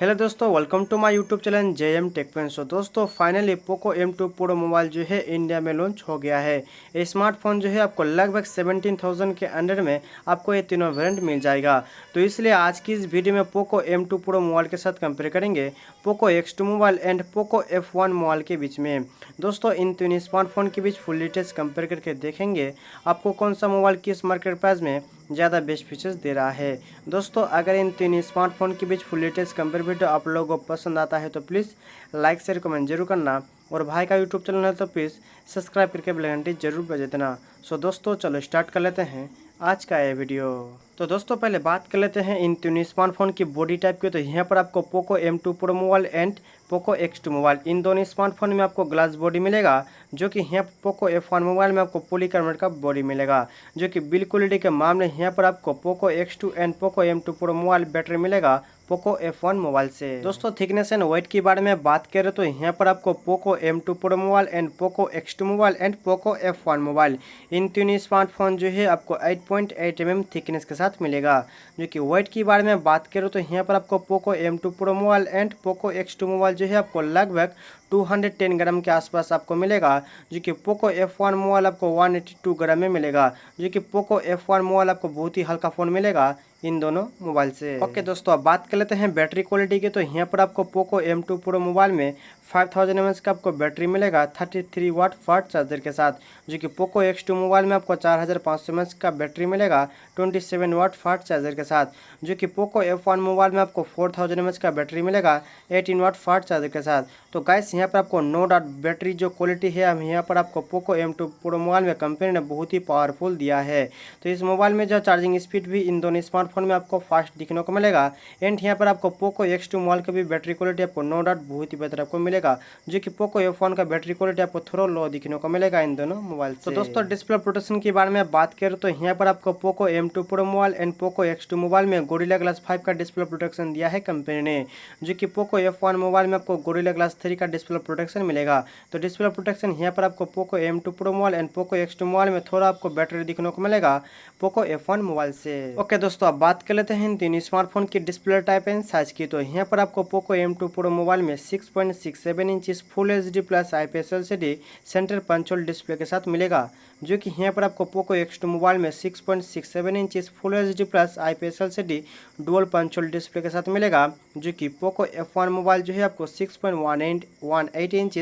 Hello दोस्तों, welcome to my YouTube channel JM tech pen. So दोस्तों, finally Poco M2 pro mobile जो है India में launch हो गया है। ये स्मार्टफोन जो है आपको लगभग 17,000 के अंडर में आपको ये तीनों वेरिएंट मिल जाएगा। तो इसलिए आज की इस वीडियो में पोको M2 प्रो मोबाइल के साथ कंपेयर करेंगे Poco X2 mobile and Poco F1 mobile के बीच में। दोस्तों, इन तीनों स्मार्टफोन के बीच फुल डिटेल्स कंपेयर करके देखेंगे आपको कौन सा मोबाइल किस मार्केट प्राइस में ज़्यादा बेस्ट फीचर्स दे रहा है। दोस्तों, अगर इन तीन स्मार्टफोन के बीच फुल लेटेस्ट कंपेयर वीडियो आप लोगों को पसंद आता है तो प्लीज़ लाइक शेयर कमेंट जरूर करना, और भाई का यूट्यूब चैनल है तो प्लीज़ सब्सक्राइब करके बेल घंटी जरूर बजा देना। सो दोस्तों, चलो स्टार्ट कर लेते हैं आज का ये वीडियो। तो दोस्तों, पहले बात कर लेते हैं इन तीनों स्मार्टफोन की बॉडी टाइप की। तो यहाँ पर आपको Poco M2 pro mobile and Poco X2 mobile, इन दोनों स्मार्टफोन में आपको ग्लास बॉडी मिलेगा, जो कि यहाँ पोको F1 मोबाइल में आपको पॉलीकार्बोनेट का बॉडी मिलेगा। जो कि बिल्ड क्वालिटी के मामले यहाँ पर आपको Poco X2 and Poco M2 pro mobile better मिलेगा पोको F1 मोबाइल से। दोस्तों, थिकनेस एंड वेट के बारे में बात करें तो यहाँ पर आपको Poco M2 pro mobile and Poco X2 mobile and Poco F1 mobile, इन तीनों स्मार्टफोन जो है आपको 8.8 mm थिकनेस के साथ मिलेगा। जो कि वेट की बारे में बात करें तो यहाँ पर आपको Poco M2 pro mobile and Poco X2 mobile जो है आपको लगभग 210 ग्राम के आसपास आपको मिलेगा। जो कि पोको F1 मोबाइल आपको 182 ग्राम में मिलेगा। जो कि पोको F1 मोबाइल आपको बहुत ही हल्का फ़ोन मिलेगा इन दोनों मोबाइल से। ओके दोस्तों, अब बात कर लेते हैं बैटरी क्वालिटी की। तो यहाँ पर आपको पोको M2 प्रो मोबाइल में 5000 mAh का आपको बैटरी मिलेगा 33 वाट फास्ट चार्जर के साथ। जो कि पोको X2 मोबाइल में आपको 4500 mAh का बैटरी मिलेगा 27 वाट फास्ट चार्जर के साथ। जो कि पोको F1 मोबाइल में आपको 4000 mAh का बैटरी मिलेगा 18 वाट फास्ट चार्जर के साथ। तो गाइस, यहाँ पर आपको नो डाउट बैटरी जो क्वालिटी है हम यहाँ पर आपको पोको M2 प्रो मोबाइल में कंपनी ने बहुत ही पावरफुल दिया है। तो इस मोबाइल में जो चार्जिंग स्पीड भी इन दोनों स्मार्टफोन में आपको फास्ट दिखने को मिलेगा। एंड यहाँ पर आपको पोको X2 मोबाइल का भी बैटरी क्वालिटी आपको नो डाउट बहुत ही बेहतर आपको मिलेगा। जो कि पोको F1 का बैटरी क्वालिटी आपको थोड़ा लो दिखने को मिलेगा इन दोनों मोबाइल से। तो दोस्तों, डिस्प्ले प्रोटेक्शन के बारे में बात करें तो यहाँ पर आपको Poco M2 pro mobile and Poco X2 mobile में गोरिल्ला ग्लास 5 का डिस्प्ले प्रोटेक्शन दिया है कंपनी ने। जो कि पोको F1 मोबाइल में आपको गोरिल्ला ग्लास 3 का डिस्प्ले प्रोटेक्शन मिलेगा। तो डिस्प्ले प्रोटेक्शन यहाँ पर आपको Poco M2 pro mobile and Poco X2 mobile में थोड़ा आपको बेटर दिखने को मिलेगा पोको F1 मोबाइल से। ओके दोस्तों, अब बात कर लेते हैं इन तीन स्मार्टफोन की डिस्प्ले टाइप एंड साइज की। तो यहाँ पर आपको पोको M2 प्रो मोबाइल में 6.67 inch full HD plus IPS LCD centre punch hole display के साथ मिलेगा। जो कि यहाँ पर आपको पोको X2 मोबाइल में 6.67 inch full HD plus IPS LCD dual punch hole display के साथ मिलेगा। जो कि पोको F1 मोबाइल जो है आपको 6.18 inch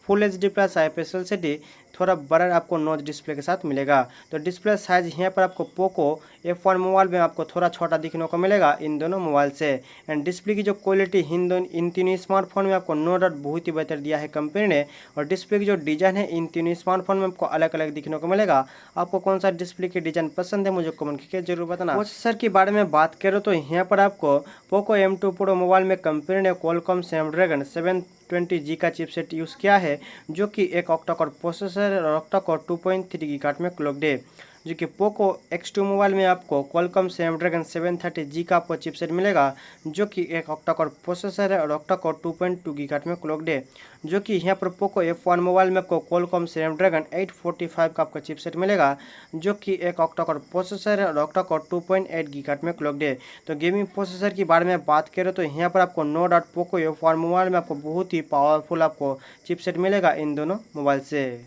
full HD plus IPS LCD थोड़ा बड़ा आपको नॉच डिस्प्ले के साथ मिलेगा। तो डिस्प्ले साइज यहाँ पर आपको पोको F1 मोबाइल में आपको थोड़ा छोटा दिखने को मिलेगा इन दोनों मोबाइल से। एंड डिस्प्ले की जो क्वालिटी इन तीनों स्मार्टफोन में आपको नो डाउट बहुत ही बेहतर दिया है कंपनी ने। और डिस्प्ले की जो डिज़ाइन है इन तीनों स्मार्टफोन में आपको अलग अलग दिखने को मिलेगा। आपको कौन सा डिस्प्ले की डिज़ाइन पसंद है मुझे कमेंट करके जरूर बताना। प्रोसेसर के बारे में बात करें तो यहाँ पर आपको पोको M2 प्रो मोबाइल में कंपनी ने क्वालकॉम स्नैपड्रैगन 720G का चिपसेट यूज़ किया है। जो कि एक ऑक्टा कोर प्रोसेसर और ऑक्टा कोर 2.3 गीगाहर्ट्ज में क्लॉक्ड है। जो कि पोको X2 मोबाइल में आपको क्वालकॉम स्नैपड्रैगन 730G का आपको चिपसेट मिलेगा। जो कि एक ऑक्टा कोर प्रोसेसर है और ऑक्टा कोर 2.2 गीगाहर्ट्ज में क्लॉक्ड है। जो कि यहाँ पर पोको F1 मोबाइल में आपको क्वालकॉम स्नैपड्रैगन 845 का आपको चिपसेट मिलेगा। जो कि एक ऑक्टा कोर प्रोसेसर है और ऑक्टा कोर 2.8 गीगाहर्ट्ज में क्लॉक्ड है। तो गेमिंग प्रोसेसर के बारे में बात करें तो यहाँ पर आपको no doubt Poco F1 mobile में आपको बहुत ही पावरफुल आपको चिपसेट मिलेगा इन दोनों मोबाइल से।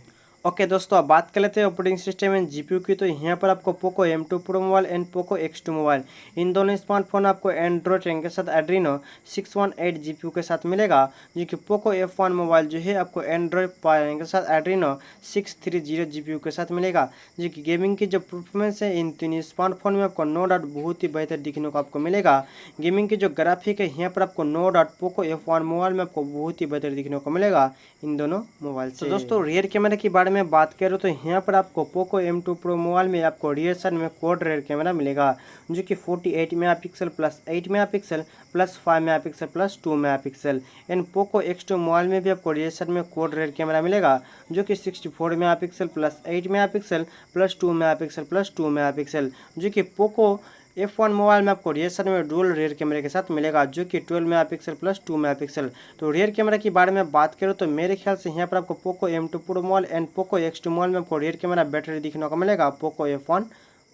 ओके दोस्तों, अब बात कर लेते हैं ऑपरेटिंग सिस्टम एंड GPU की। तो यहाँ पर आपको Poco M2 pro mobile and Poco X2 mobile, इन दोनों स्मार्टफोन आपको एंड्रॉयड 10 के साथ एड्रीनो 618 GPU के साथ मिलेगा। जो कि पोको F1 मोबाइल जो है आपको एंड्रॉयड 5 के साथ एड्रीनो 630 GPU के साथ मिलेगा। जो कि गेमिंग की जो परफॉर्मेंस है इन तीन स्मार्टफोन में आपको नो डाउट बहुत ही बेहतर दिखने को आपको मिलेगा। गेमिंग की जो ग्राफिक है यहाँ पर आपको no doubt Poco F1 mobile में आपको बहुत ही बेहतर दिखने को मिलेगा इन दोनों मोबाइल से। तो दोस्तों, रियर कैमरे के बारे में बात करें तो यहाँ पर आपको पोको M2 प्रो मोबाइल में आपको रियर साइड में क्वाड रियर कैमरा मिलेगा। जो कि 48 megapixel plus 8 megapixel plus 5 megapixel plus 2 megapixel. And Poco X2 mobile में भी आपको रियर साइड में क्वाड रियर कैमरा मिलेगा। जो कि 64 megapixel plus 8 megapixel plus 2 megapixel plus 2 megapixel. जो कि पोको F1 मोबाइल में आपको रियर साइड में डुअल रियर कैमरे के साथ मिलेगा। जो कि 12 मेगापिक्सल प्लस 2 मेगापिक्सल। तो रियर कैमरा के बारे में बात करो तो मेरे ख्याल से यहाँ पर आपको Poco M2 pro mobile and Poco X2 mobile में आपको रियर कैमरा बेटर दिखने को मिलेगा पोको F1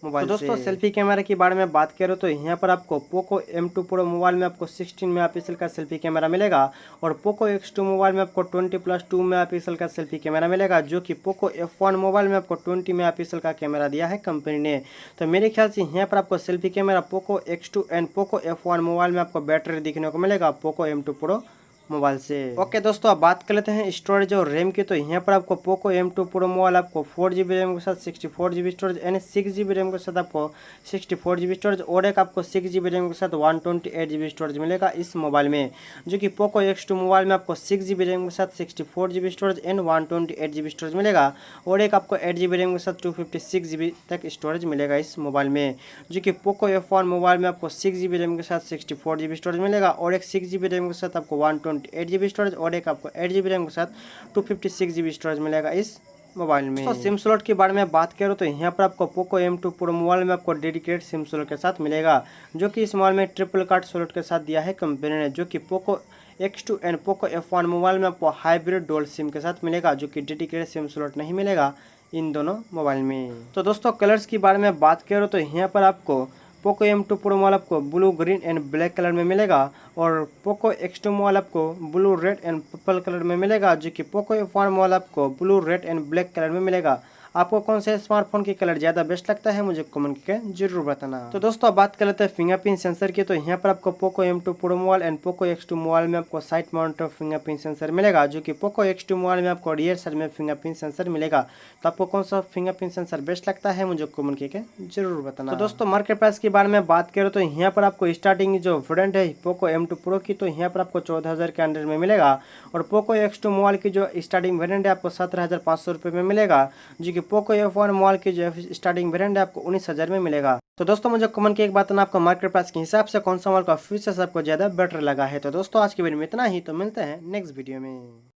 मोबाइल। तो दोस्तों सेल्फी कैमरा के बारे में बात करें तो यहाँ पर आपको पोको M2 प्रो मोबाइल में आपको 16 मेगापिक्सल का सेल्फी कैमरा मिलेगा और पोको X2 मोबाइल में आपको 20+2 मेगापिक्सल का सेल्फी कैमरा मिलेगा, जो कि पोको F1 मोबाइल में आपको 20 मेगापिक्सल का कैमरा दिया है कंपनी ने। तो मेरे ख्याल से यहाँ पर आपको selfie camera Poco X2 and Poco F1 mobile में आपको बेटर देखने को मिलेगा पोको M2 प्रो मोबाइल से। ओके दोस्तों, अब बात कर लेते हैं स्टोरेज और रैम की। तो यहाँ पर आपको पोको M2 प्रो मोबाइल आपको 4GB रैम के साथ 64GB स्टोरेज यानी 6GB रैम के साथ आपको 64GB स्टोरेज और एक आपको 6GB रैम के साथ 128GB स्टोरेज मिलेगा इस मोबाइल में, जो कि पोको X2 मोबाइल में आपको 6GB रैम के साथ 64GB storage and 128GB storage मिलेगा और एक आपको 8GB रैम के साथ 256GB तक स्टोरेज मिलेगा इस मोबाइल में, जो कि पोको F1 मोबाइल में आपको 6GB रैम के साथ 64GB स्टोरेज मिलेगा और एक 6GB रैम के साथ आपको 128GB स्टोरेज और एक आपको 8GB रैम के साथ 256GB स्टोरेज मिलेगा इस मोबाइल में। तो सिम स्लॉट के बारे में बात करो तो यहाँ पर आपको पोको M2 प्रो मोबाइल में आपको डेडिकेटेड सिम स्लॉट के साथ मिलेगा, जो कि इस मोबाइल में ट्रिपल कार्ड स्लॉट के साथ दिया है कंपनी ने, जो कि Poco X2 and Poco F1 mobile में आपको हाइब्रिड डुअल सिम के साथ मिलेगा, जो कि डेडिकेटेड सिम स्लॉट नहीं मिलेगा इन दोनों मोबाइल में। तो दोस्तों कलर्स की बारे में बात करो तो यहाँ पर आपको पोको M2 प्रो मोबाइल आपको blue, green and black colour में मिलेगा और पोको X2 मोबाइल आपको blue, red and purple colour में मिलेगा, जो कि पोको F1 मोबाइल आपको blue, red and black colour में मिलेगा। आपको कौन से स्मार्टफोन की कलर ज़्यादा बेस्ट लगता है मुझे कमेंट करके जरूर बताना। तो दोस्तों अब बात कर लेते हैं फिंगरप्रिंट सेंसर की। तो यहाँ पर आपको Poco M2 pro mobile and Poco X2 mobile में आपको साइड माउंटेड फिंगरप्रिंट सेंसर मिलेगा, जो कि पोको X2 मोबाइल में आपको रियर साइड में फिंगरप्रिंट सेंसर मिलेगा। तो आपको कौन सा फिंगरप्रिंट सेंसर बेस्ट लगता है मुझे कमेंट करके जरूर बताना। तो दोस्तों मार्केट प्राइस के बारे में बात करें तो यहाँ पर आपको स्टार्टिंग जो वेरिएंट है पोको M2 प्रो की, तो यहाँ पर आपको 14,000 के अंडर में मिलेगा और पोको X2 मोबाइल की जो स्टार्टिंग वेरिएंट है आपको 17,500 रुपये में मिलेगा, जो कि पोको F1 मोबाइल की जो स्टार्टिंग वेरिएंट है आपको 19,000 में मिलेगा। तो दोस्तों मुझे कमेंट की एक बात ना, आपको मार्केट प्राइस के हिसाब से कौन सा मोबाइल का फीचर्स आपको ज़्यादा बेटर लगा है। तो दोस्तों आज की वीडियो में इतना ही, तो मिलते हैं नेक्स्ट वीडियो में।